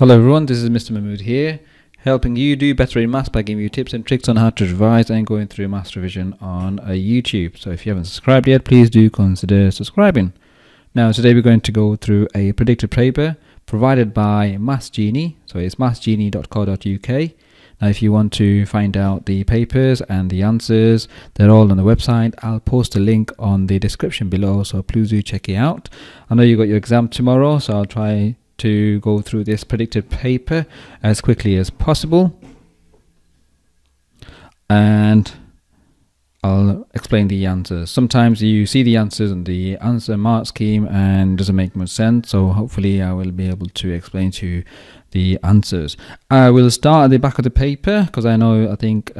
Hello everyone, this is Mr. Mahmud here, helping you do better in maths by giving you tips and tricks on how to revise and going through maths revision on YouTube. So if you haven't subscribed yet, please do consider subscribing. Now today we're going to go through a predicted paper provided by Maths Genie. So it's mathsgenie.co.uk. Now if you want to find out the papers and the answers, they're all on the website. I'll post a link on the description below, so please do check it out. I know you got your exam tomorrow, so I'll try to go through this predicted paper as quickly as possible, and I'll explain the answers. Sometimes you see the answers and the answer mark scheme and doesn't make much sense, so hopefully I will be able to explain to you the answers. I will start at the back of the paper because I think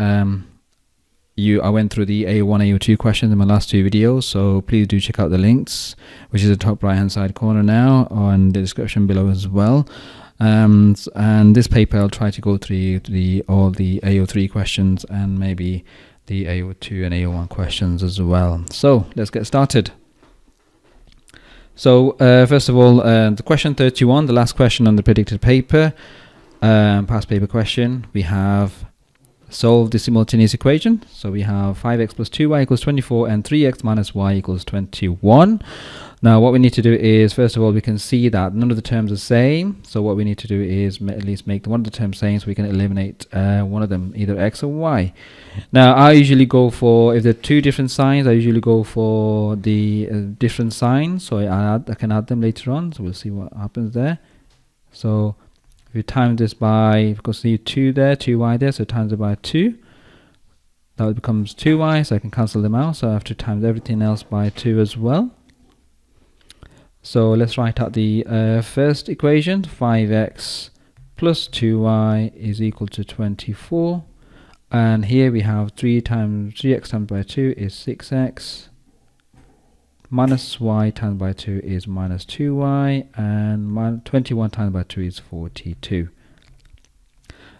I went through the A1, A2 questions in my last two videos, so please do check out the links, which is the top right hand side corner now, on the description below as well. And this paper I'll try to go through all the AO3 questions and maybe the AO2 and AO1 questions as well. So let's get started. So first of all, the question 31, the last question on the predicted paper, past paper question, we have solve the simultaneous equation. So we have 5x plus 2y equals 24 and 3x minus y equals 21. Now what we need to do is, first of all, we can see that none of the terms are same. So what we need to do is at least make one of the terms same so we can eliminate one of them, either x or y. Now I usually go for, if there are two different signs, I usually go for the different signs. So I can add them later on. So we'll see what happens there. So if you times this by, because you 2 there, 2y there, so times it by 2. That becomes 2y, so I can cancel them out. So I have to times everything else by 2 as well. So let's write out the first equation. 5x plus 2y is equal to 24. And here we have 3x times by 2 is 6x. Minus y times by 2 is minus 2y, and 21 times by 2 is 42.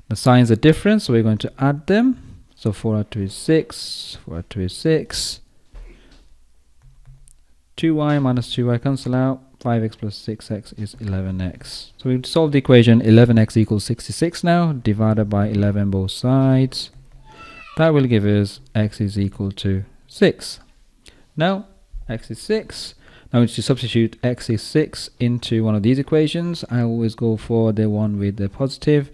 The signs are different, so we're going to add them. So 4 add 2 is 6, 4 add 2 is 6. 2y minus 2y cancel out, 5x plus 6x is 11x. So we've solved the equation 11x equals 66 now, divided by 11 both sides. That will give us x is equal to 6. Now x is 6. Now to substitute x is 6 into one of these equations, I always go for the one with the positive,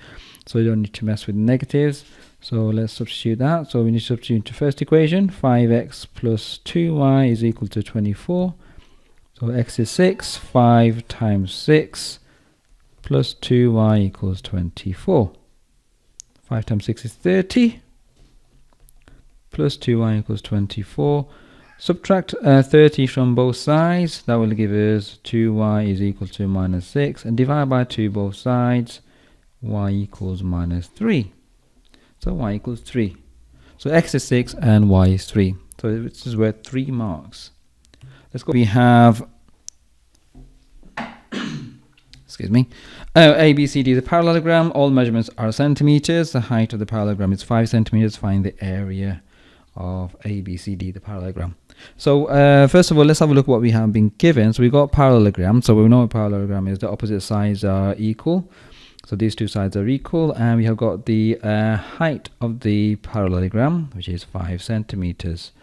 so you don't need to mess with negatives. So let's substitute that. So we need to substitute into first equation. 5x plus 2y is equal to 24. So x is 6. 5 times 6 plus 2y equals 24. 5 times 6 is 30. Plus 2y equals 24. Subtract 30 from both sides. That will give us 2y is equal to minus 6. And divide by 2 both sides. Y equals minus 3. So y equals 3. So x is 6 and y is 3. So this is worth 3 marks. Let's go. We have excuse me. A, B, C, D is a parallelogram. All measurements are centimeters. The height of the parallelogram is 5 centimeters. Find the area of A, B, C, D, the parallelogram. So first of all, let's have a look at what we have been given. So we got parallelogram. So we know what parallelogram is. The opposite sides are equal. So these two sides are equal, and we have got the height of the parallelogram, which is 5 centimeters.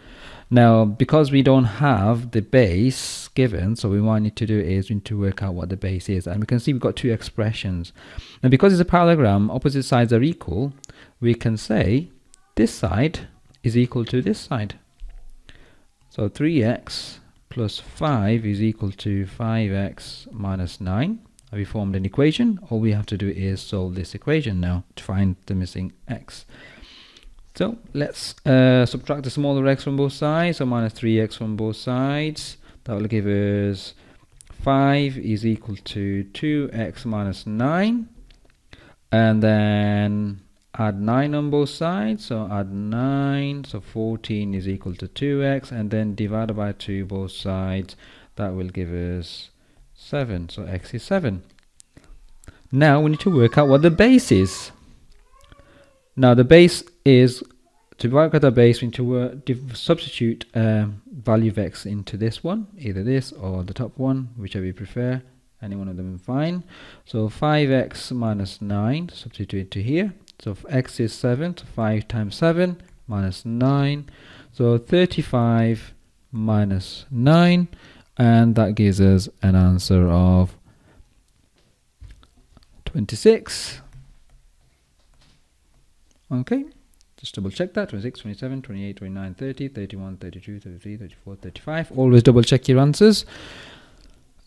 Now, because we don't have the base given, so what we need to do is we need to work out what the base is. And we can see we've got two expressions. And because it's a parallelogram, opposite sides are equal, we can say this side is equal to this side. So 3x plus 5 is equal to 5x minus 9. We formed an equation. All we have to do is solve this equation now to find the missing x. So let's subtract the smaller x from both sides. So minus 3x from both sides. That will give us 5 is equal to 2x minus 9. And then add 9 on both sides. So add 9. So 14 is equal to 2x. And then divided by 2 both sides. That will give us 7. So x is 7. Now we need to work out what the base is. Now the base is, to work out the base, we need to substitute value of x into this one, either this or the top one, whichever you prefer, Any one of them is fine. So 5x minus 9, substitute to here. So if x is 7, so 5 times 7 minus 9. So 35 minus 9, and that gives us an answer of 26. Okay, just double check that. 26, 27, 28, 29, 30, 31, 32, 33, 34, 35. Always double check your answers.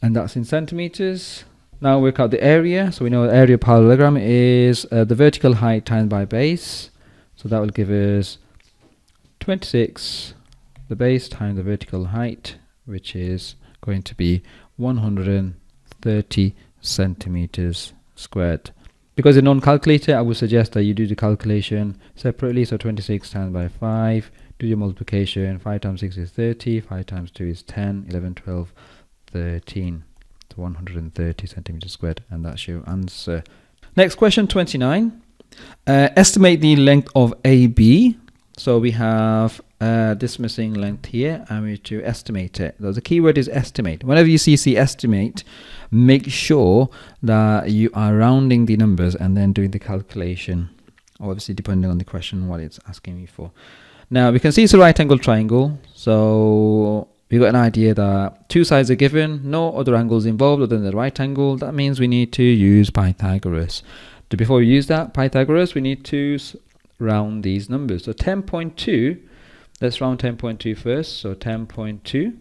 And that's in centimeters. Now work out the area. So we know the area parallelogram is the vertical height times by base. So that will give us 26, the base times the vertical height, which is going to be 130 centimeters squared. Because in non-calculator, I would suggest that you do the calculation separately. So 26 times by 5, do your multiplication. 5 times 6 is 30, 5 times 2 is 10, 11, 12, 13. So 130 centimeters squared, and that's your answer. Next question, 29. Estimate the length of AB. So we have this missing length here, and we have to estimate it. So the key word is estimate. Whenever you see estimate, make sure that you are rounding the numbers and then doing the calculation, obviously depending on the question what it's asking you for. Now we can see it's a right angle triangle, so we got an idea that two sides are given, no other angles involved other than the right angle. That means we need to use Pythagoras. Before we use that Pythagoras, we need to round these numbers. So 10.2, let's round 10.2 first. So 10.2,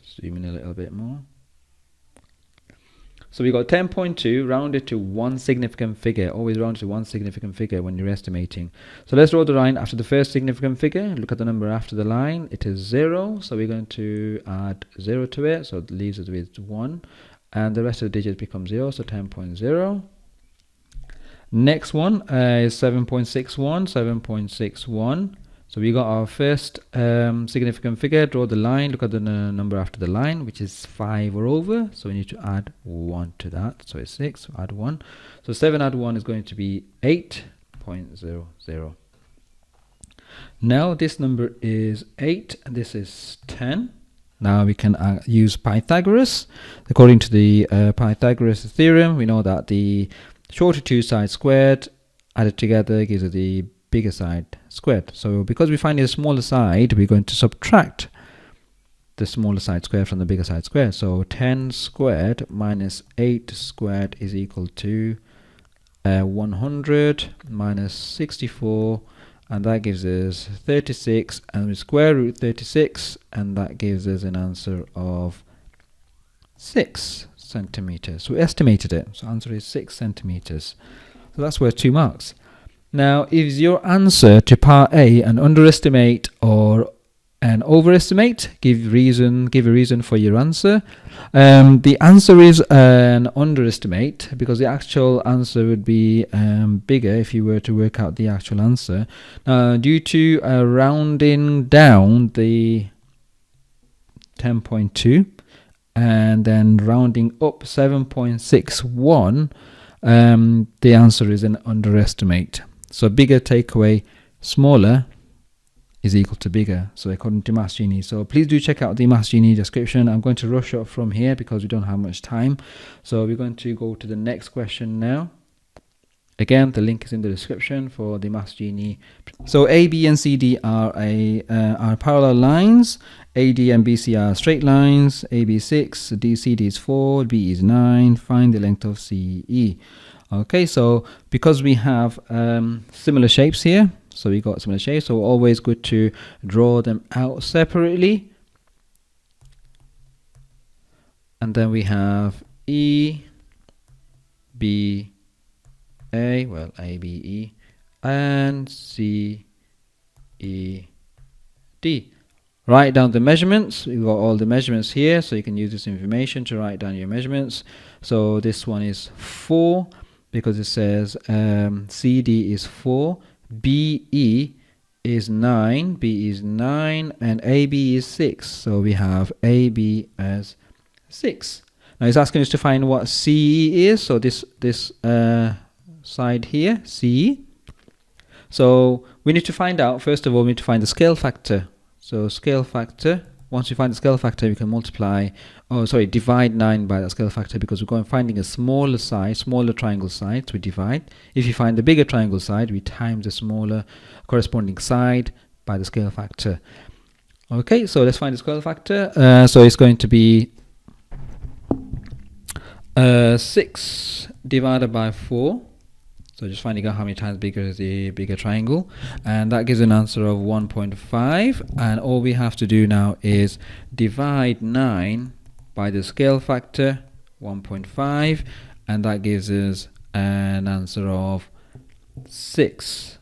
zoom in a little bit more. So we got 10.2 rounded to one significant figure. Always round to one significant figure when you're estimating. So let's draw the line after the first significant figure. Look at the number after the line. It is 0. So we're going to add 0 to it. So it leaves us with 1. And the rest of the digits become 0. So 10.0. Next one is 7.61. 7.61. So we got our first significant figure. Draw the line. Look at the number after the line, which is 5 or over. So we need to add 1 to that. So it's 6. So add 1. So 7 add 1 is going to be 8.00. Now this number is 8 and this is 10. Now we can use Pythagoras. According to the Pythagoras theorem, we know that the shorter two sides squared added together gives us the bigger side squared. So because we find the smaller side, we're going to subtract the smaller side squared from the bigger side squared. So 10 squared minus 8 squared is equal to 100 minus 64, and that gives us 36, and we square root 36, and that gives us an answer of 6 centimeters. So we estimated it. So answer is 6 centimeters. So that's worth 2 marks. Now, is your answer to part A an underestimate or an overestimate? Give a reason for your answer. The answer is an underestimate because the actual answer would be bigger if you were to work out the actual answer. Due to rounding down the 10.2 and then rounding up 7.61, the answer is an underestimate. So bigger take away smaller is equal to bigger. So according to Maths Genie. So please do check out the Maths Genie description. I'm going to rush up from here because we don't have much time. So we're going to go to the next question now. Again, the link is in the description for the Maths Genie. So A, B, and CD are parallel lines. AD and BC are straight lines. AB is 6, CD is 4, B is 9. Find the length of CE. Okay, so because we have similar shapes here, so we got similar shapes, so always good to draw them out separately. And then we have E, B, A, well, A, B, E, and C, E, D. Write down the measurements. We've got all the measurements here, so you can use this information to write down your measurements. So this one is 4. Because it says CD is 4, BE is 9, B is 9, and AB is 6. So we have AB as 6. Now it's asking us to find what CE is. So this side here, CE. So we need to find out, first of all, we need to find the scale factor. So scale factor once we find the scale factor, we can divide 9 by that scale factor, because we're going finding a smaller side, smaller triangle side, so we divide. If you find the bigger triangle side, we times the smaller corresponding side by the scale factor. Okay, so let's find the scale factor. So it's going to be 6 divided by 4. So just finding out how many times bigger is the bigger triangle, and that gives an answer of 1.5. And all we have to do now is divide 9 by the scale factor 1.5, and that gives us an answer of 6.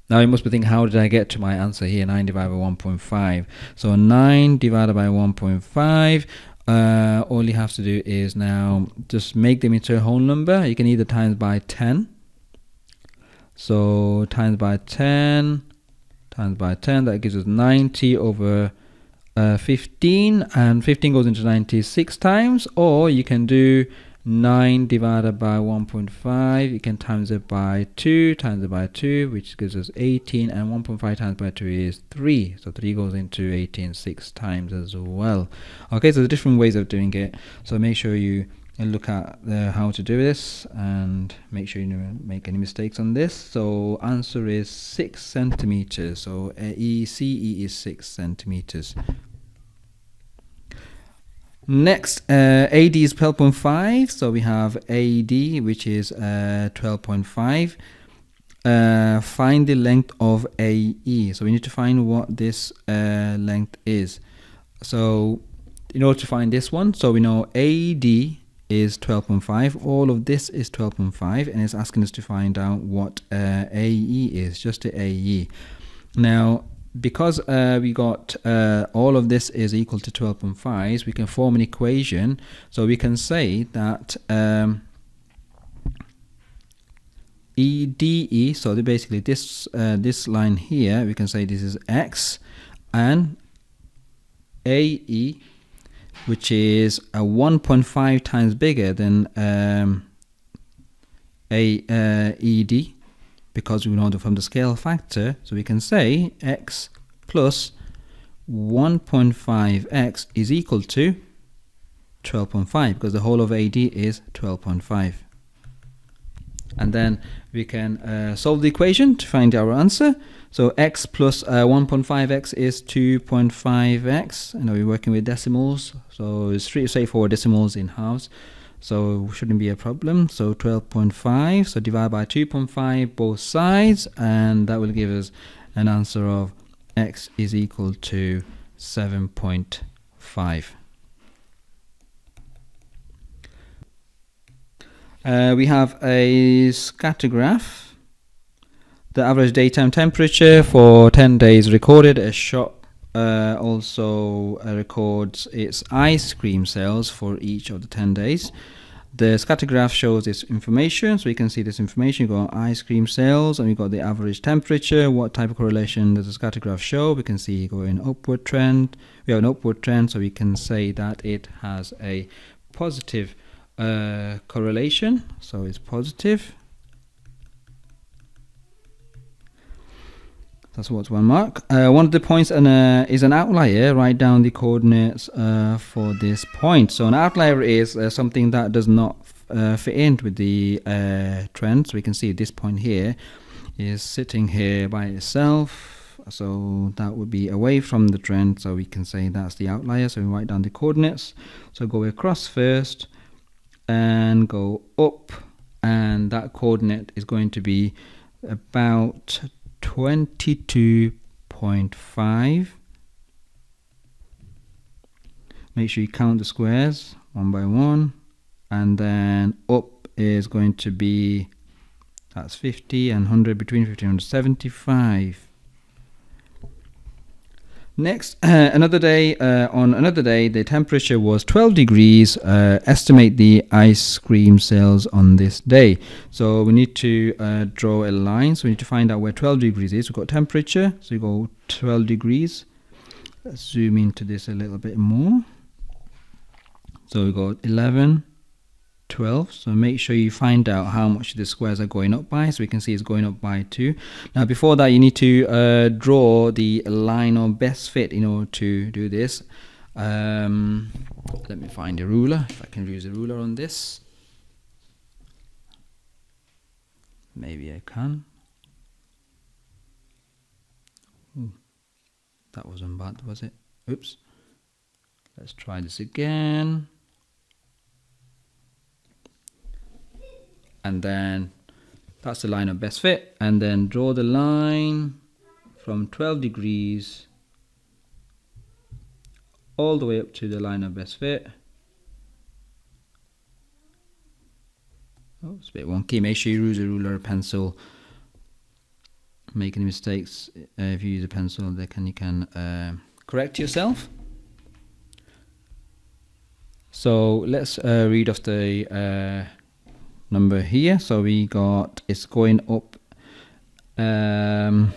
Now you must be thinking, how did I get to my answer here, 9 divided by 1.5? So 9 divided by 1.5, all you have to do is now just make them into a whole number. You can either times by 10. So times by 10, that gives us 90 over 15, and 15 goes into 96 times. Or you can do 9 divided by 1.5, you can times it by 2, which gives us 18, and 1.5 times by 2 is 3, so 3 goes into 18 6 times as well. Okay, so there's different ways of doing it, so make sure you look at how to do this, and make sure you don't make any mistakes on this. So answer is 6 centimeters, so CE is 6 centimeters. Next, AD is 12.5, so we have AD, which is 12.5. Find the length of AE, so we need to find what this length is. So in order to find this one, so we know AD is 12.5, all of this is 12.5, and it's asking us to find out what AE is, just the AE. Now, because we got all of this is equal to 12.5, we can form an equation. So we can say that EDE, so basically this line here, we can say this is X, and AE, which is 1.5 times bigger than ED, because we know that from the scale factor, so we can say x plus 1.5x is equal to 12.5, because the whole of AD is 12.5. And then we can solve the equation to find our answer. So x plus 1.5x is 2.5x. I know we're working with decimals, so it's pretty straightforward, decimals in halves, so shouldn't be a problem. So 12.5, so divide by 2.5 both sides, and that will give us an answer of x is equal to 7.5. We have a scatter graph. The average daytime temperature for 10 days recorded. A shop also records its ice cream sales for each of the 10 days. The scatter graph shows this information, so we can see this information. We've got ice cream sales, and we've got the average temperature. What type of correlation does the scatter graph show? We can see going upward trend. We have an upward trend, so we can say that it has a positive correlation, so it's positive. That's what's one mark. One of the points is an outlier. Write down the coordinates for this point. So an outlier is something that does not fit in with the trend. So we can see this point here is sitting here by itself. So that would be away from the trend. So we can say that's the outlier. So we write down the coordinates. So go across first and go up, and that coordinate is going to be about 22.5. Make sure you count the squares one by one, and then up is going to be, that's 50 and 100, between 50 and 175. Next, another day, on another day, the temperature was 12 degrees. Estimate the ice cream sales on this day. So we need to draw a line. So we need to find out where 12 degrees is. We've got temperature, so we go 12 degrees. Let's zoom into this a little bit more. So we got 11, 12. So make sure you find out how much the squares are going up by. So we can see it's going up by 2. Now before that, you need to draw the line of best fit in order to do this. Let me find a ruler, if I can use a ruler on this. Maybe I can. Ooh, that wasn't bad, was it? Oops. Let's try this again. And then that's the line of best fit. And then draw the line from 12 degrees all the way up to the line of best fit. Oh, it's a bit wonky. Make sure you use a ruler or a pencil. Make any mistakes, if you use a pencil, you can correct yourself. So let's read off the number here. So we got, it's going up. I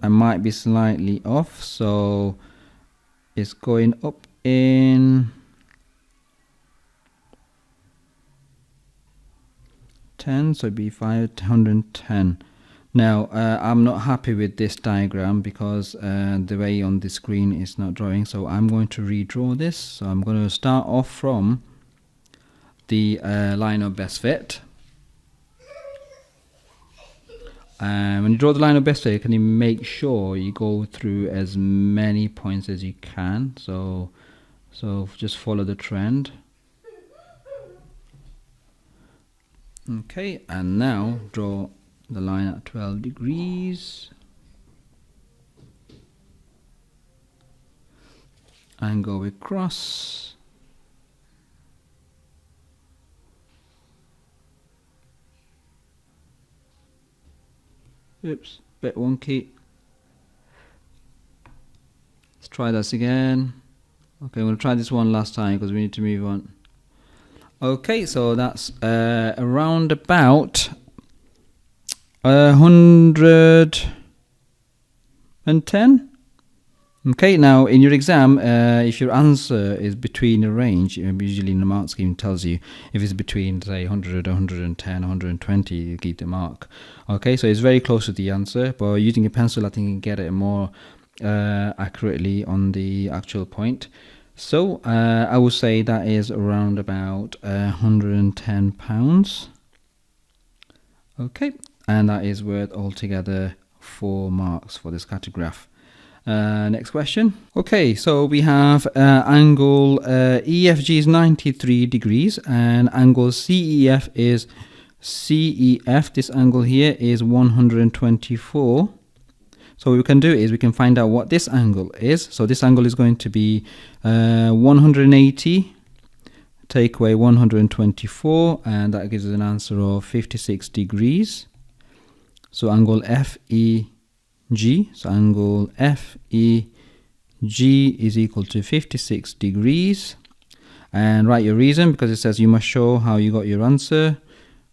might be slightly off, so it's going up in 10, so it'd be 510. Now I'm not happy with this diagram because the way on the screen is not drawing, so I'm going to redraw this. So I'm going to start off from the line of best fit. When you draw the line of best fit, can you make sure you go through as many points as you can? So just follow the trend. Okay, and now draw the line at 12 degrees and go across. Oops, bit wonky. Let's try this again. Okay, we'll try this one last time because we need to move on. Okay, so that's around about 110. Okay, now in your exam, if your answer is between a range, usually in the mark scheme tells you if it's between, say, 100, 110, 120, you get the mark. Okay, so it's very close to the answer, but using a pencil, I think you can get it more accurately on the actual point. So I would say that is around about £110. Okay, and that is worth altogether 4 marks for this cartograph. Next question. Okay, so we have angle EFG is 93 degrees and angle CEF is CEF. This angle here is 124. So what we can do is we can find out what this angle is. So this angle is going to be 180, take away 124, and that gives us an answer of 56 degrees. So angle FEG, so angle FEG is equal to 56 degrees. And write your reason, because it says you must show how you got your answer.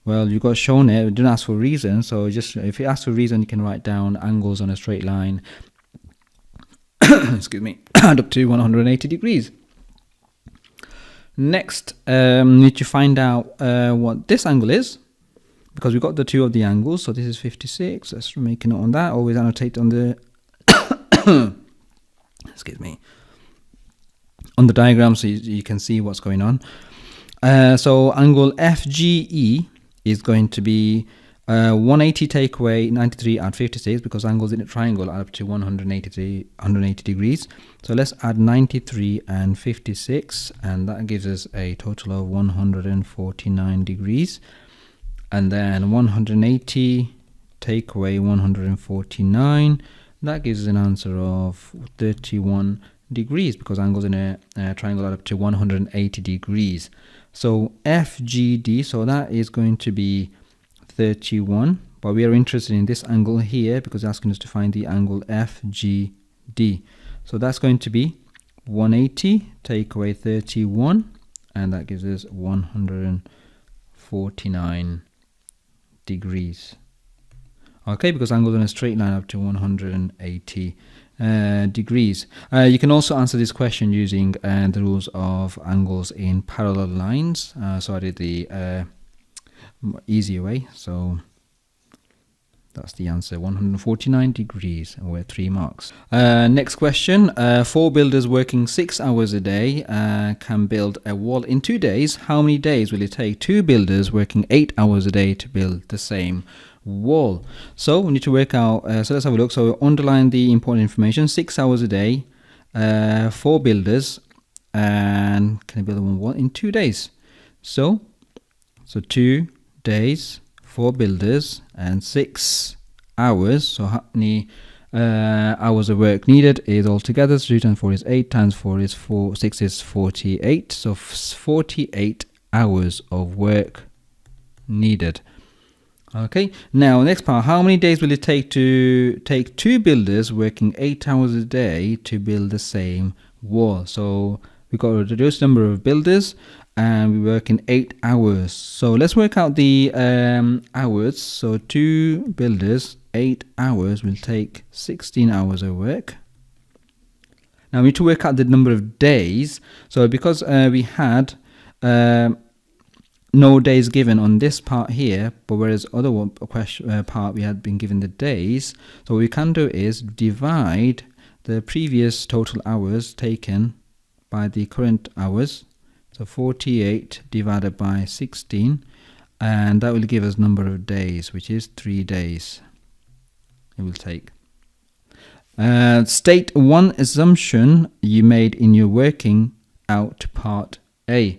Well, you got shown it, it didn't ask for reason, so just if you ask for reason, you can write down angles on a straight line, excuse me, add up to 180 degrees. Next, need to find out what this angle is, because we got the two of the angles, so this is 56, let's make a note on that, always annotate on the, excuse me, on the diagram so you can see what's going on. So angle FGE is going to be 180 take away 93 add 56, because angles in a triangle add up to 180 degrees. So let's add 93 and 56, and that gives us a total of 149 degrees. And then 180 take away 149, that gives us an answer of 31 degrees, because angles in a triangle add up to 180 degrees. So FGD, so that is going to be 31, but we are interested in this angle here because it's asking us to find the angle FGD. So that's going to be 180 take away 31, and that gives us 149 degrees. Okay, because angles on a straight line up to 180 degrees. You can also answer this question using the rules of angles in parallel lines. So I did the easier way. So that's the answer, 149 degrees, and we're 3 marks. Next question. 4 builders working 6 hours a day can build a wall in 2 days. How many days will it take 2 builders working 8 hours a day to build the same wall? So we need to work out, so let's have a look. So underline the important information. 6 hours a day, 4 builders, and can build one wall in 2 days. So 2 days, 4 builders, and 6 hours. So how many hours of work needed is altogether? 3 times 4 is 8, times 4 is 4, 6 is 48. So 48 hours of work needed. Okay, now next part. How many days will it take to take 2 builders working 8 hours a day to build the same wall? So we've got to reduce the number of builders, and we work in 8 hours. So let's work out the hours. So 2 builders, 8 hours will take 16 hours of work. Now we need to work out the number of days. So because we had no days given on this part here, but whereas other part we had been given the days, so what we can do is divide the previous total hours taken by the current hours. So 48 divided by 16, and that will give us number of days, which is 3 days it will take. State one assumption you made in your working out part A.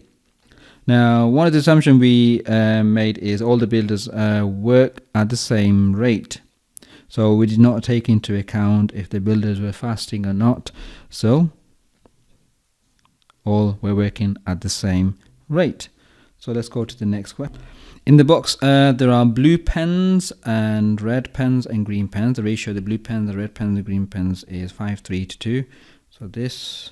Now, one of the assumptions we made is all the builders work at the same rate. So we did not take into account if the builders were fasting or not. So all were working at the same rate. So let's go to the next question. In the box, there are blue pens and red pens and green pens. The ratio of the blue pens, the red pens, and the green pens is 5:3 to 2. So this,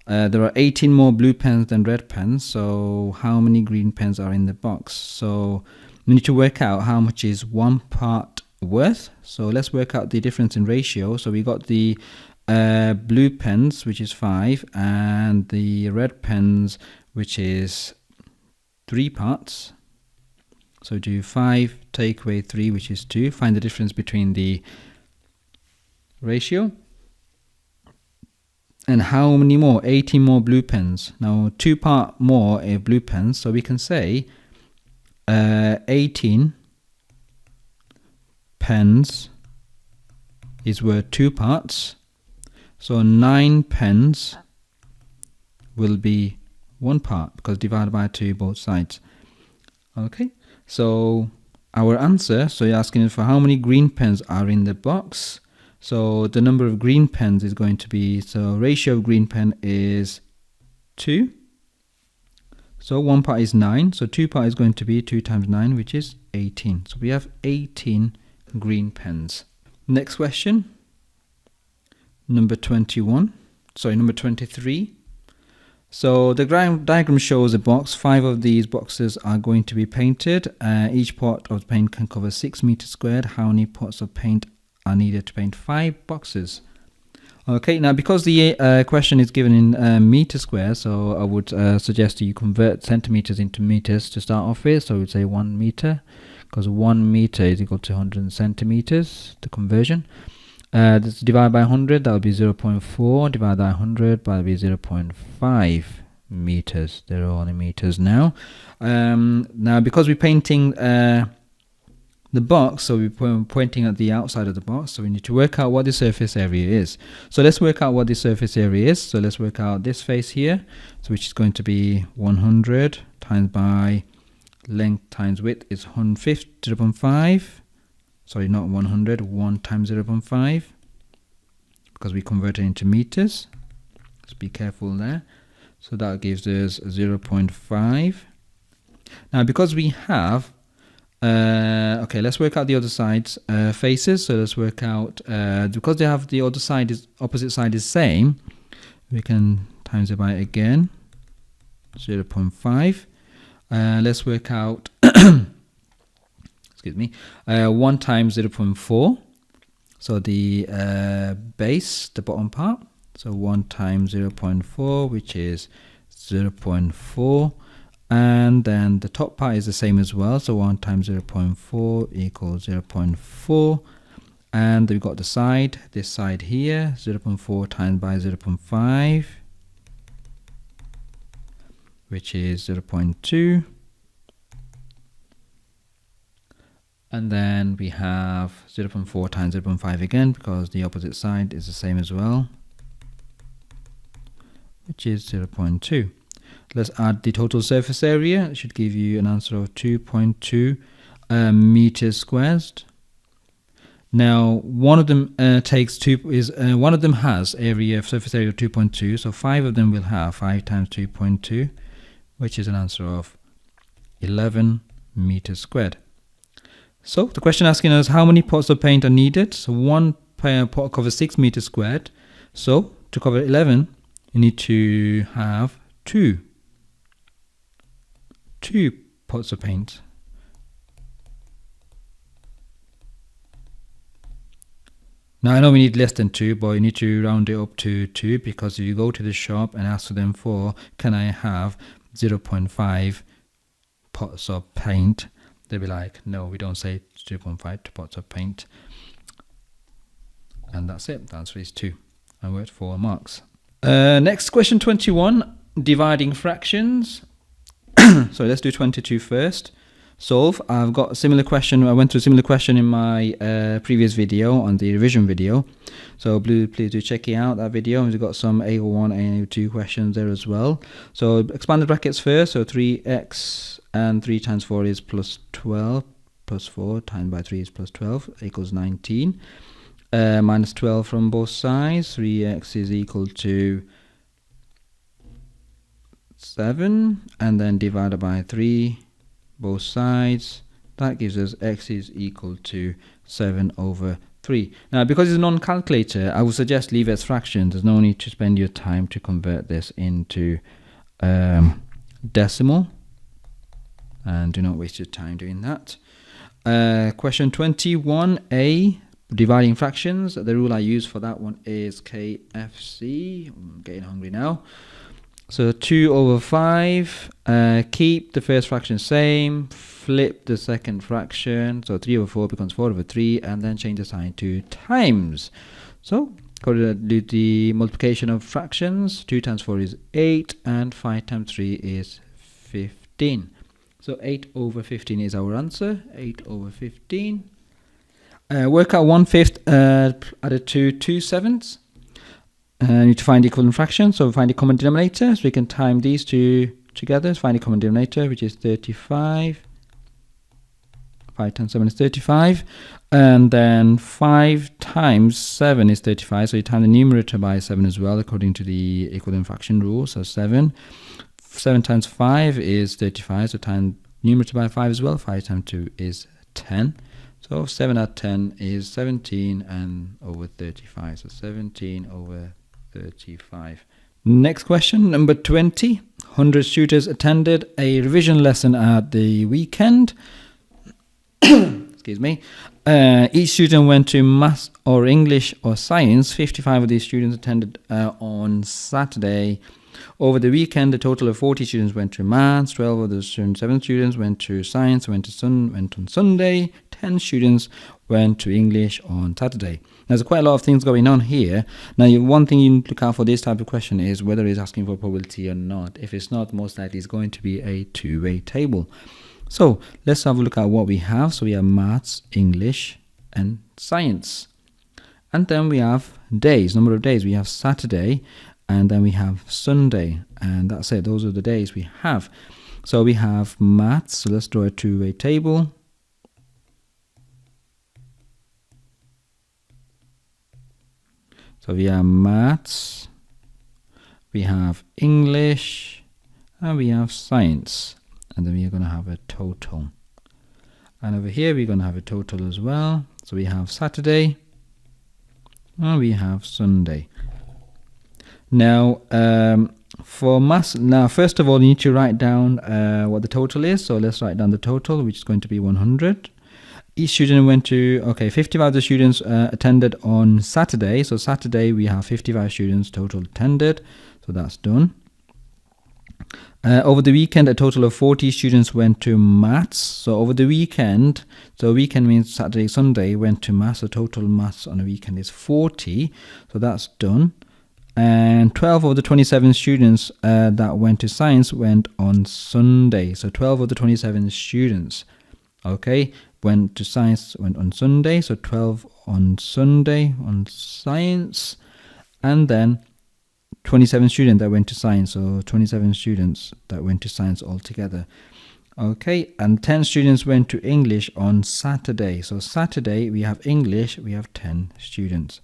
there are 18 more blue pens than red pens. So how many green pens are in the box? So we need to work out how much is 1 part worth. So let's work out the difference in ratio. So we got the blue pens, which is 5, and the red pens, which is 3 parts. So do 5 take away 3, which is 2. Find the difference between the ratio. And how many more? 18 more blue pens. Now 2 part more blue pens, so we can say 18 pens is worth 2 parts. So 9 pens will be 1 part, because divided by 2 both sides. Okay, so our answer, so you're asking for how many green pens are in the box. So the number of green pens is going to be, so ratio of green pen is 2. So 1 part is 9. So 2 part is going to be 2 times 9, which is 18. So we have 18 green pens. Next question. Number 21. Sorry, number 23. So the diagram shows a box. 5 of these boxes are going to be painted. Each pot of paint can cover 6 meters squared. How many pots of paint are needed to paint 5 boxes? Okay, now because the question is given in meter square, so I would suggest you convert centimeters into meters to start off with. So we would say 1 meter, because 1 meter is equal to 100 centimeters, the conversion. This divided by 100, that would be 0.4, divided by 100, that would be 0.5 meters. They're all in meters now. Now because we're painting the box, so we're pointing at the outside of the box, so we need to work out what the surface area is. So let's work out what the surface area is. So let's work out this face here, so which is going to be 100 times by length times width is 0.5. Sorry, not 100, 1 times 0.5, because we convert it into meters. Let's be careful there. So that gives us 0.5. Now because we have okay, let's work out the other side's faces. So let's work out, because they have the other side is opposite side is same, we can times it by again 0.5. Let's work out excuse me, 1 times 0.4. So the base, the bottom part, so 1 times 0.4, which is 0.4, and then the top part is the same as well, so 1 times 0.4 equals 0.4, and we've got the side, this side here, 0.4 times by 0.5, which is 0.2, and then we have 0.4 times 0.5 again, because the opposite side is the same as well, which is 0.2. Let's add the total surface area. It should give you an answer of 2.2 meters squared. Now, one of them one of them has surface area of 2.2, so 5 of them will have 5 times 2.2, which is an answer of 11 meters squared. So the question asking us how many pots of paint are needed. So one pot covers 6 meters squared. So to cover 11, you need to have two pots of paint. Now I know we need less than 2, but you need to round it up to 2, because if you go to the shop and ask them for, can I have 0.5 pots of paint, they'll be like, no, we don't say 0.5 pots of paint. And that's it. The answer is 2. I worked 4 marks. Next, question 21, dividing fractions. So let's do 22 first. Solve. I've got a similar question. I went through a similar question in my previous video, on the revision video. So please do check out that video. We've got some A01 and A02 questions there as well. So expand the brackets first. So 3x and 3 times 4 is plus 12. Plus 4 times by 3 is plus 12 equals 19. Minus 12 from both sides. 3x is equal to 7, and then divided by 3 both sides. That gives us x is equal to 7 over 3. Now, because it's a non-calculator, I would suggest leave it as fractions. There's no need to spend your time to convert this into decimal, and do not waste your time doing that. Question 21a, dividing fractions. The rule I use for that one is KFC. I'm getting hungry now. So 2 over 5, keep the first fraction same, flip the second fraction, so 3 over 4 becomes 4 over 3, and then change the sign to times. So go to do the multiplication of fractions. 2 times 4 is 8, and 5 times 3 is 15. So 8 over 15 is our answer, 8 over 15. Work out 1/5 added to 2/7. You need to find the equivalent fraction, so find the common denominator. So we can time these two together. Find the common denominator, which is 35. 5 times 7 is 35. And then 5 times 7 is 35. So you time the numerator by 7 as well, according to the equivalent fraction rule. So 7. 7 times 5 is 35. So time numerator by 5 as well. 5 times 2 is 10. So 7 at 10 is 17 and over 35. So 17 over 35. Next question, number 20. 100 students attended a revision lesson at the weekend. Excuse me. Each student went to maths or English or science. 55 of these students attended on Saturday. Over the weekend, a total of 40 students went to maths. 12 of the 7 students went to science, went on Sunday. 10 students went to English on Saturday. There's quite a lot of things going on here. Now, one thing you look out for this type of question is whether it's asking for probability or not. If it's not, most likely it's going to be a two-way table. So let's have a look at what we have. So we have maths, English, and science. And then we have days, number of days. We have Saturday, and then we have Sunday. And that's it. Those are the days we have. So we have maths. So let's draw a two-way table. So we have maths, we have English, and we have science. And then we are going to have a total. And over here we're going to have a total as well. So we have Saturday, and we have Sunday. Now, for maths, first of all, you need to write down what the total is. So let's write down the total, which is going to be 100. each student went to, okay, 55 of the students attended on Saturday. So Saturday we have 55 students total attended. So that's done. Over the weekend, a total of 40 students went to maths. So over the weekend, so weekend means Saturday, Sunday, went to maths. So total maths on a weekend is 40. So that's done. And 12 of the 27 students that went to science went on Sunday. So 12 of the 27 students, okay, went to science, went on Sunday. So 12 on Sunday on science. And then 27 students that went to science, so 27 students that went to science altogether. Okay, and 10 students went to English on Saturday. So Saturday we have English, we have 10 students.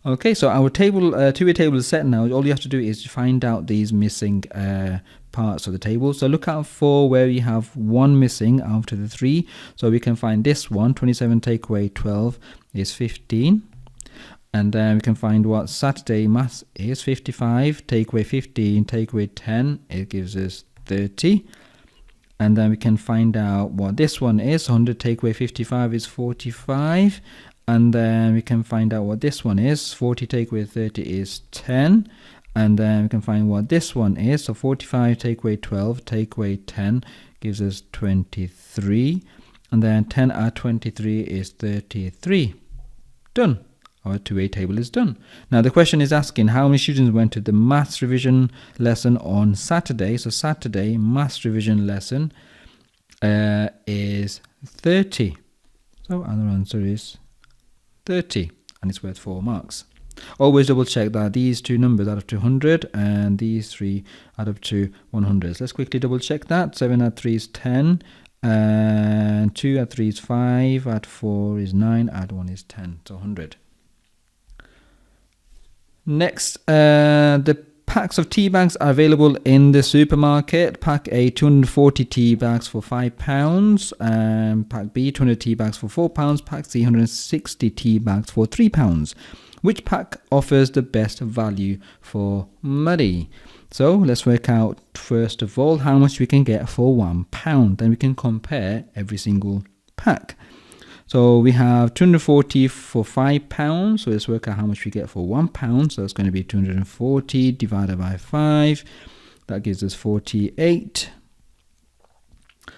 Okay, so our table, two-way table is set now. All you have to do is find out these missing parts of the table. So look out for where we have one missing after the 3. So we can find this one, 27 take away 12 is 15. And then we can find what Saturday maths is. 55 take away 15 take away 10, it gives us 30. And then we can find out what this one is. 100 take away 55 is 45. And then we can find out what this one is. 40 take away 30 is 10. And then we can find what this one is. So 45 take away 12 take away 10 gives us 23. And then 10 add 23 is 33. Done. Our two-way table is done. Now the question is asking how many students went to the maths revision lesson on Saturday. So Saturday maths revision lesson is 30. So our answer is 30 and it's worth 4 marks. Always double check that these two numbers add up to 100 and these 3 add up to 100. So let's quickly double check that. 7 add 3 is 10 and 2 add 3 is 5, add 4 is 9, add 1 is 10. So 100. Next, the packs of tea bags are available in the supermarket. Pack A, 240 tea bags for £5. Pack B, 200 tea bags for £4. Pack C, 160 tea bags for £3. Which pack offers the best value for money? So let's work out first of all how much we can get for £1. Then we can compare every single pack. So we have 240 for £5. So let's work out how much we get for £1. So it's going to be 240 divided by 5. That gives us 48.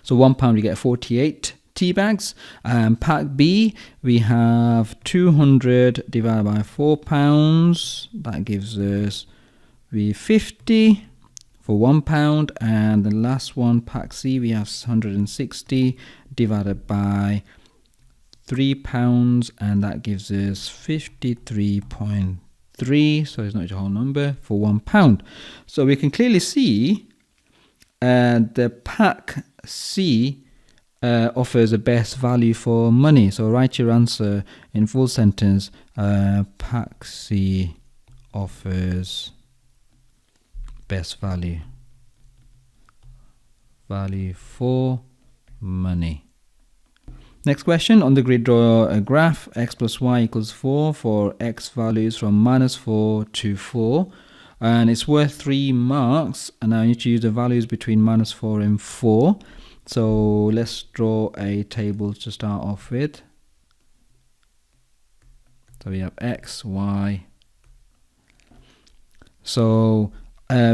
So £1 we get 48 tea bags. Pack B, we have 200 divided by £4. That gives us 50 for £1. And the last one, pack C, we have 160 divided by £3, and that gives us 53.3. So it's not a whole number for £1. So we can clearly see the pack C offers the best value for money. So write your answer in full sentence. Pack C offers best value for money. Next question, on the grid draw a graph x plus y equals 4 for x values from -4 to 4, and it's worth 3 marks, and now I need to use the values between -4 and 4. So let's draw a table to start off with. So we have x, y. So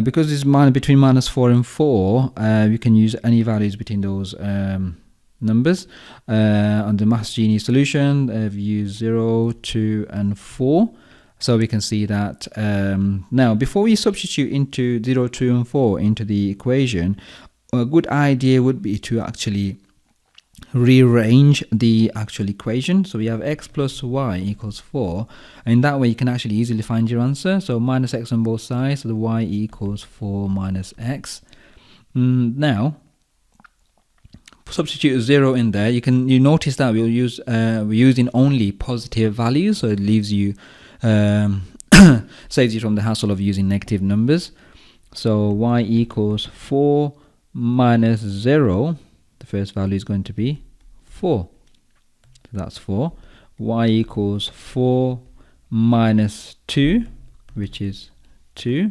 because it's between -4 and 4, we can use any values between those numbers. On the Maths Genie solution, we use 0, 2 and 4. So we can see that now before we substitute into 0, 2 and 4 into the equation, a good idea would be to actually rearrange the actual equation. So we have x plus y equals 4, and that way you can actually easily find your answer. So minus x on both sides, so the y equals 4 minus x. Now substitute 0 in there. You notice that we're using only positive values, so it leaves you saves you from the hassle of using negative numbers. So y equals 4 minus 0. The first value is going to be 4. So that's 4. Y equals 4 minus 2, which is 2.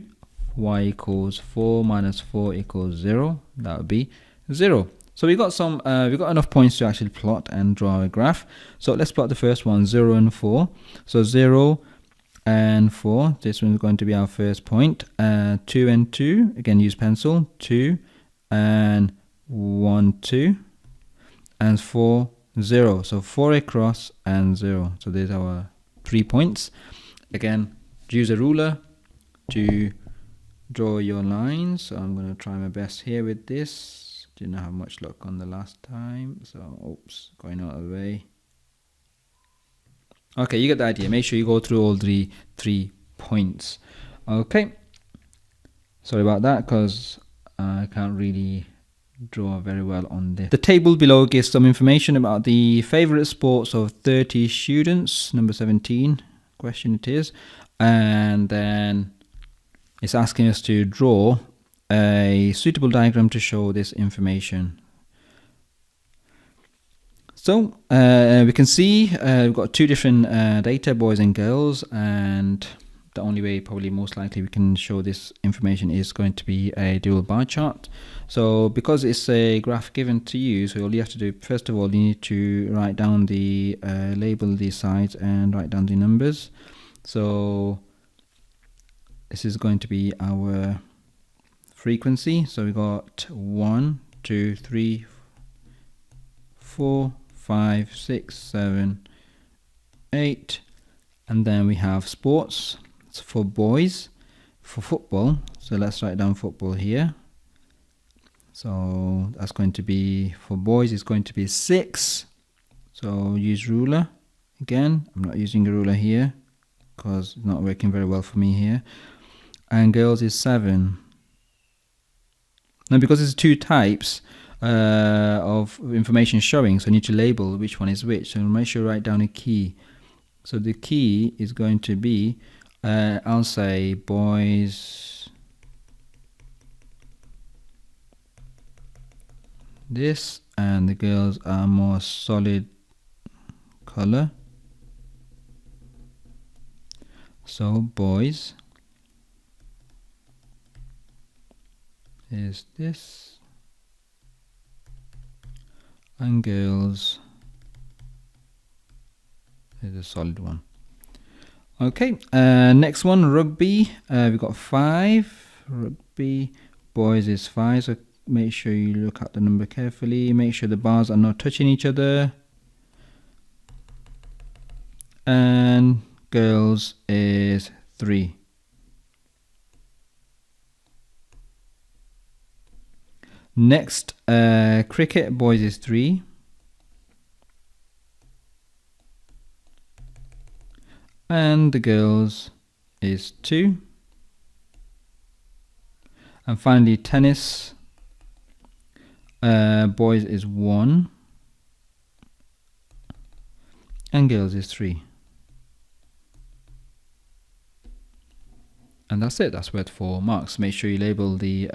Y equals 4 minus 4 equals 0. That would be 0. So we got enough points to actually plot and draw a graph. So let's plot the first one, 0 and 4. So 0 and 4, this one's going to be our first point. 2 and 2, again use pencil, 2 and 1, 2, and 4, 0. So 4 across and 0. So there's our 3 points. Again, use a ruler to draw your lines. So I'm going to try my best here with this. Didn't have much luck on the last time. So, oops, going out of the way. Okay, you get the idea. Make sure you go through all the 3 points. Okay. Sorry about that, because I can't really draw very well on this. The table below gives some information about the favorite sports of 30 students, number 17 question it is, and then it's asking us to draw a suitable diagram to show this information. So we can see we've got 2 different data, boys and girls, and the only way probably most likely we can show this information is going to be a dual bar chart. So because it's a graph given to you, so all you have to do, first of all, you need to write down the label the sides and write down the numbers. So this is going to be our frequency. So we got 1, 2, 3, 4, 5, 6, 7, 8, and then we have sports. It's for boys, for football. So let's write down football here. So that's going to be, for boys, it's going to be 6. So use ruler. Again, I'm not using a ruler here because it's not working very well for me here. And girls is 7. Now because there's 2 types of information showing, so I need to label which one is which. So make sure you write down a key. So the key is going to be, I'll say boys this, and the girls are more solid color. So boys is this, and girls is a solid one. Okay, next one, rugby. We've got 5. Rugby, boys is 5. So make sure you look at the number carefully. Make sure the bars are not touching each other. And girls is 3. Next, cricket, boys is 3. And the girls is 2. And finally, tennis, boys is 1. And girls is 3. And that's it. That's worth 4 marks. Make sure you label the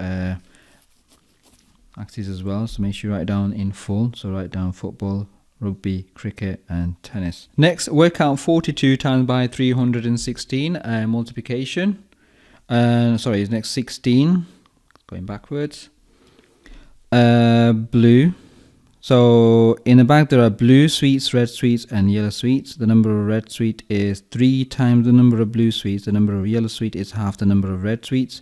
axes as well. So make sure you write down in full. So write down football, rugby, cricket and tennis. Next, work out 42 times by 316, multiplication. Sorry, next 16, going backwards. Blue. So in the bag there are blue sweets, red sweets and yellow sweets. The number of red sweet is 3 times the number of blue sweets. The number of yellow sweet is half the number of red sweets.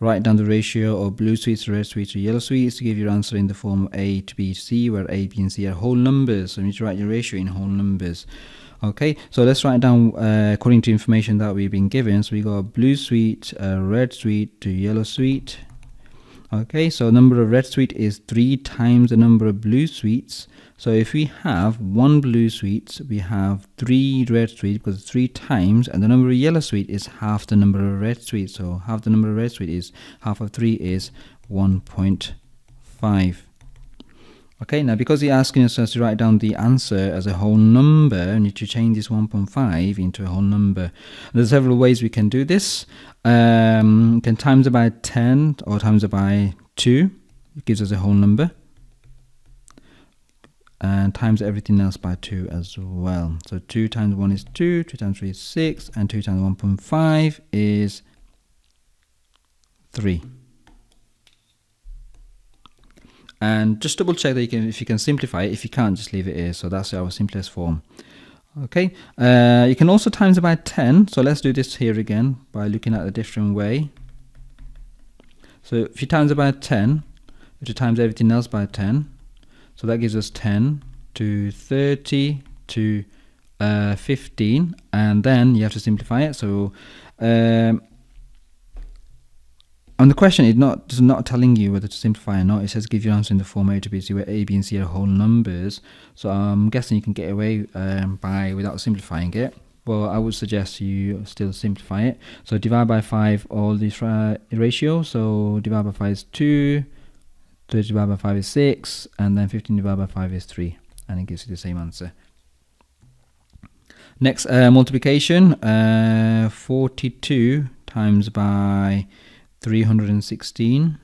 Write down the ratio of blue sweets, red sweets to yellow sweets to give your answer in the form of A to B to C, where A, B and C are whole numbers. So you need to write your ratio in whole numbers. Okay, so let's write down according to information that we've been given. So we got blue sweet, red sweet to yellow sweet. Okay, so number of red sweet is 3 times the number of blue sweets. So if we have 1 blue sweets, we have 3 red sweets because it's 3 times, and the number of yellow sweet is half the number of red sweets. So half the number of red sweet is half of 3 is 1.5. Okay, now because he's asking us to write down the answer as a whole number, we need to change this 1.5 into a whole number. There's several ways we can do this. You can times it by 10 or times it by 2. It gives us a whole number. And times everything else by 2 as well. So 2 times 1 is 2, 2 times 3 is 6, and 2 times 1.5 is 3. And just double check that if you can simplify it. If you can't, just leave it here. So that's our simplest form. Okay, you can also times it by 10. So let's do this here again by looking at a different way. So if you times it by 10, you have to times everything else by 10. So that gives us 10 to 30 to 15, and then you have to simplify it. So on the question, it's not telling you whether to simplify or not. It says give your answer in the form A to B, C, where A, B, and C are whole numbers. So I'm guessing you can get away without simplifying it. Well, I would suggest you still simplify it. So divide by 5 all these ratios. So divide by 5 is 2, 30 divided by 5 is 6, and then 15 divided by 5 is 3, and it gives you the same answer. Next, multiplication. 42 times by 316.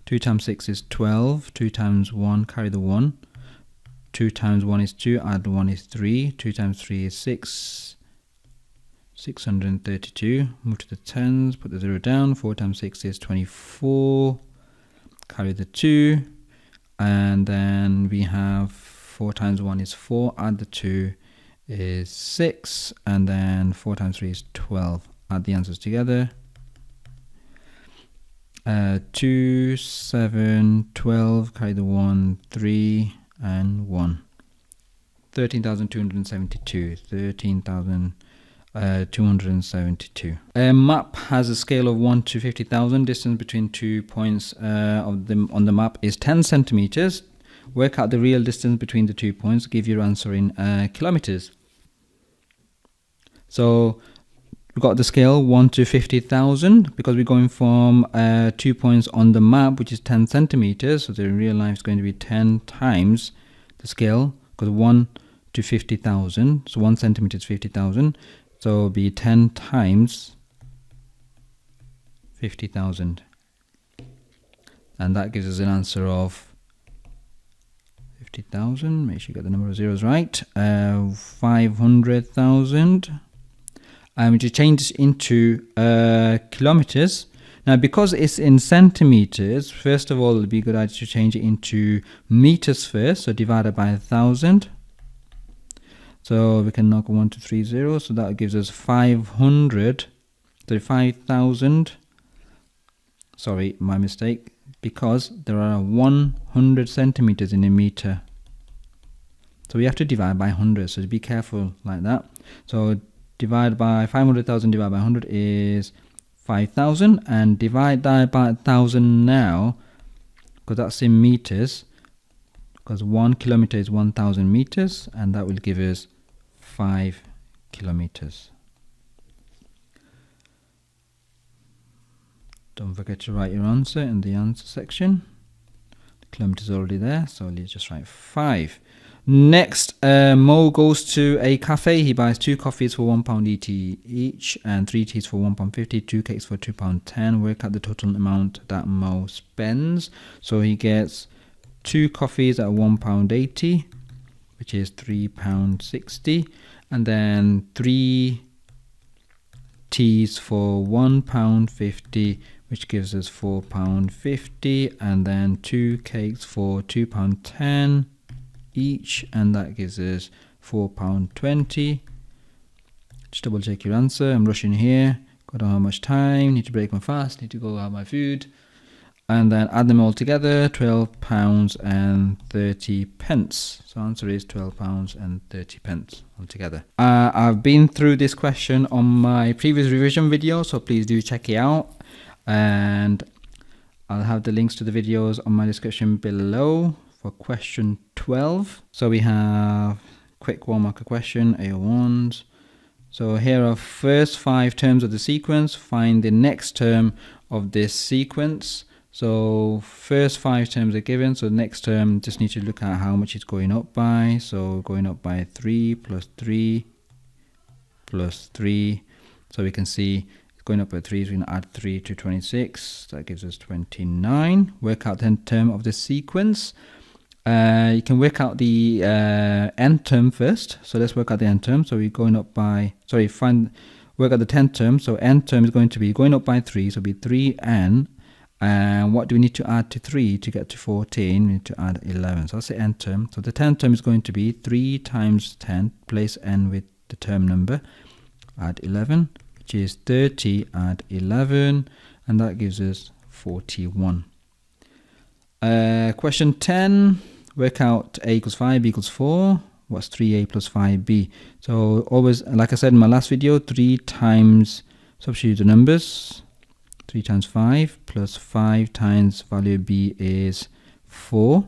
2 times 6 is 12. 2 times 1, carry the 1. 2 times 1 is 2, add 1 is 3. 2 times 3 is 6. 632. Move to the tens, put the 0 down. 4 times 6 is 24. Carry the 2. And then we have 4 times 1 is 4. Add the 2 is 6. And then 4 times 3 is 12. Add the answers together. 2, 7, 12. Carry the 1, 3. And 1. 13,272. 13,272. A map has a scale of 1 to 50,000. Distance between 2 points on the map is 10 centimeters. Work out the real distance between the 2 points. Give your answer in kilometers. So we've got the scale 1 to 50,000 because we're going from 2 points on the map, which is 10 centimeters. So the real life is going to be 10 times the scale, because 1 to 50,000. So 1 centimeter is 50,000. So it'll be 10 times 50,000. And that gives us an answer of 50,000. Make sure you get the number of zeros right. 500,000. We just change this into kilometers. Now, because it's in centimeters, first of all, it'll be a good idea to change it into meters first. So divided by 1,000. So we can knock 1 to 3 zeros. So that gives us 5,000. Sorry, my mistake. Because there are 100 centimeters in a meter. So we have to divide by 100. So be careful like that. So divide by 500,000 divided by 100 is 5,000, and divide that by 1,000 now, because that's in meters, because 1 kilometer is 1,000 meters, and that will give us 5 kilometers. Don't forget to write your answer in the answer section. The kilometers are already there, so let's just write 5. Next, Mo goes to a cafe. He buys 2 coffees for £1 each and 3 teas for £1.50, 2 cakes for £2.10. Work out the total amount that Mo spends. So he gets 2 coffees at £1.80, which is £3.60, and then 3 teas for £1.50, which gives us £4.50, and then 2 cakes for £2.10 each, and that gives us £4.20. Just double check your answer. I'm rushing here, got how much time, need to break my fast, need to go have my food, and then add them all together, £12.30. So answer is £12.30 altogether. I've been through this question on my previous revision video, so please do check it out, and I'll have the links to the videos on my description below. For question 12, so we have quick 1-marker question, AO1s. So here are first 5 terms of the sequence. Find the next term of this sequence. So first 5 terms are given, so the next term just need to look at how much it's going up by. So going up by 3 plus 3 plus 3. So we can see it's going up by 3, so we can add 3 to 26. That gives us 29. Work out the term of the sequence. You can work out the nth term first. So let's work out the nth term. So we're going up by, work out the 10th term. So nth term is going to be going up by 3. So it'll be 3n. And what do we need to add to 3 to get to 14? We need to add 11. So I'll say n term. So the 10th term is going to be 3 times 10, place n with the term number, add 11, which is 30, add 11, and that gives us 41. Question 10, work out a equals 5, b equals 4. What's 3a plus 5b? So always, like I said in my last video, 3 times, substitute the numbers, 3 times 5 plus 5 times value b is 4.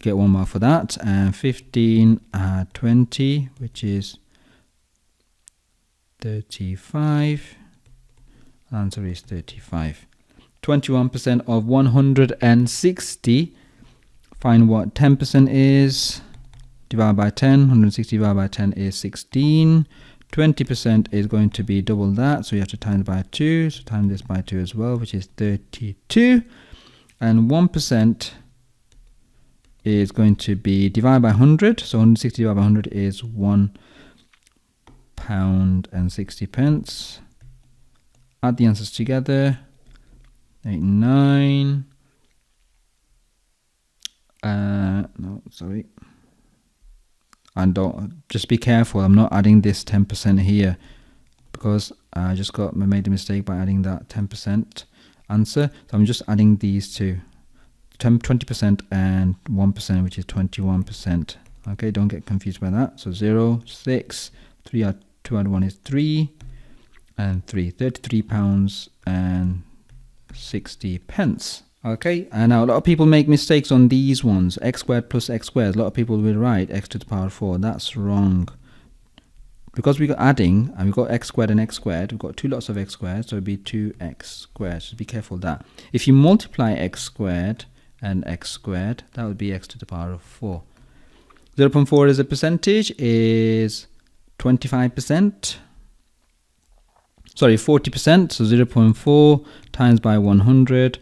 Get 1 mark for that. And 15 add 20, which is 35. Answer is 35. 21% of 160. Find what 10% is. Divide by 10. 160 divided by 10 is 16. 20% is going to be double that, so you have to times by 2. So times this by 2 as well, which is 32. And 1% is going to be divided by 100. So 160 divided by 100 is £1.60. Add the answers together. 89. No, sorry. And don't, just be careful, I'm not adding this 10% here because I just made a mistake by adding that 10% answer. So I'm just adding these two, 20% and 1%, which is 21%. Okay, don't get confused by that. So 0, 6, 2 add 1 is 3, and 3, £33.60. Okay, and now a lot of people make mistakes on these ones. X squared plus x squared. A lot of people will write x to the power 4. That's wrong. Because we got adding, and we've got x squared and x squared, we've got two lots of x squared, so it'd be 2x squared. So be careful of that. If you multiply x squared and x squared, that would be x to the power of 4. 0.4 as a percentage is 25%. Sorry, 40%. So 0.4 times by 100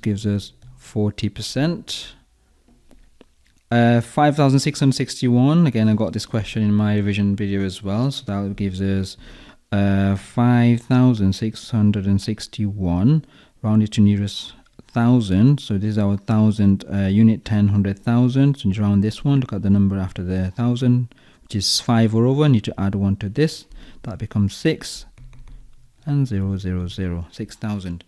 gives us 40%. 5,661. Again, I got this question in my revision video as well. So that gives us 5,661. Rounded to nearest 1,000. So this is our 1,000 unit 10, 100,000. So you round this one. Look at the number after the 1,000, which is 5 or over. Need to add 1 to this. That becomes 6 and 0, 0, 0. 6,000.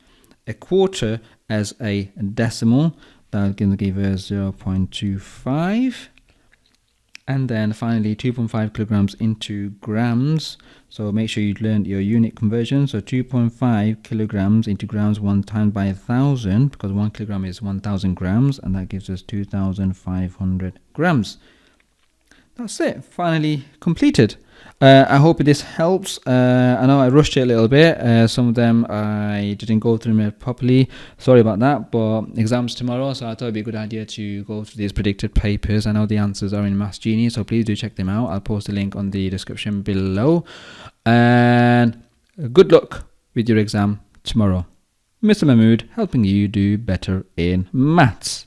A quarter as a decimal, that's going to give us 0.25. And then finally 2.5 kilograms into grams. So make sure you learn your unit conversion. So 2.5 kilograms into grams 1 times by 1,000, because 1 kilogram is 1,000 grams, and that gives us 2,500 grams. That's it, finally completed. I hope this helps. I know I rushed it a little bit. Some of them I didn't go through them properly. Sorry about that, but exams tomorrow, so I thought it'd be a good idea to go through these predicted papers. I know the answers are in Maths Genie, so please do check them out. I'll post a link on the description below. And good luck with your exam tomorrow. Mr. Mahmud, helping you do better in maths.